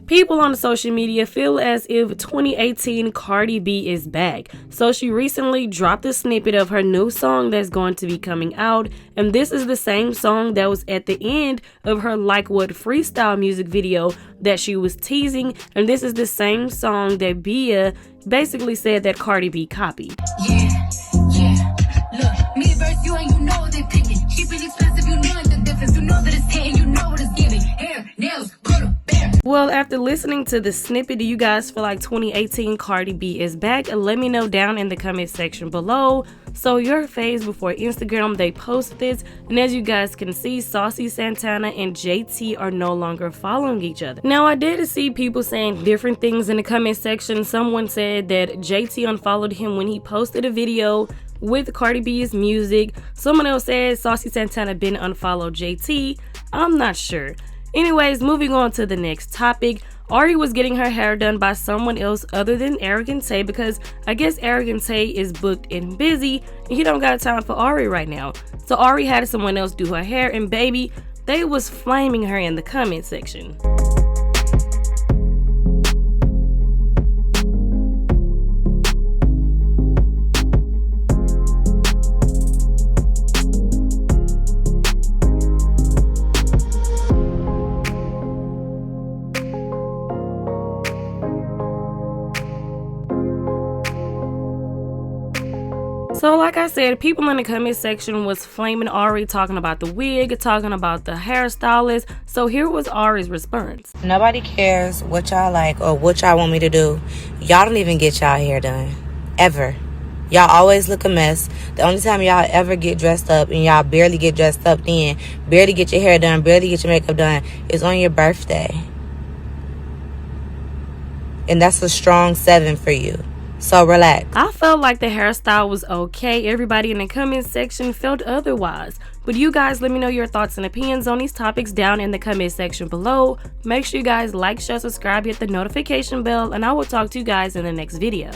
People on social media feel as if 2018 Cardi B is back. So she recently dropped a snippet of her new song that's going to be coming out, and this is the same song that was at the end of her Like What freestyle music video that she was teasing, and this is the same song that Bia basically said that Cardi B copied. Yeah, look, me versus you and you know what they picking. Cheap and expensive, you know the difference. You know that it's hitting, you know what it's giving. Hair, nails, glitter, bear. Well, after listening to the snippet, do you guys feel like 2018 Cardi B is back? Let me know down in the comment section below. So your faves before Instagram, they posted this, and as you guys can see, Saucy Santana and JT are no longer following each other. Now, I did see people saying different things in the comment section. Someone said that JT unfollowed him when he posted a video with Cardi B's music. Someone else said Saucy Santana been unfollowed JT. I'm not sure. Anyways, moving on to the next topic. Ari was getting her hair done by someone else other than Arrogant Tay, because I guess Arrogant Tay is booked and busy and he don't got time for Ari right now. So Ari had someone else do her hair, and baby, they was flaming her in the comment section. So like I said, people in the comment section was flaming Ari, talking about the wig, talking about the hairstylist. So here was Ari's response. Nobody cares what y'all like or what y'all want me to do. Y'all don't even get y'all hair done. Ever. Y'all always look a mess. The only time y'all ever get dressed up, and y'all barely get dressed up then, barely get your hair done, barely get your makeup done, is on your birthday. And that's a strong 7 for you. So relax. I felt like the hairstyle was okay. Everybody in the comment section felt otherwise. But you guys, let me know your thoughts and opinions on these topics down in the comment section below. Make sure you guys like, share, subscribe, hit the notification bell, and I will talk to you guys in the next video.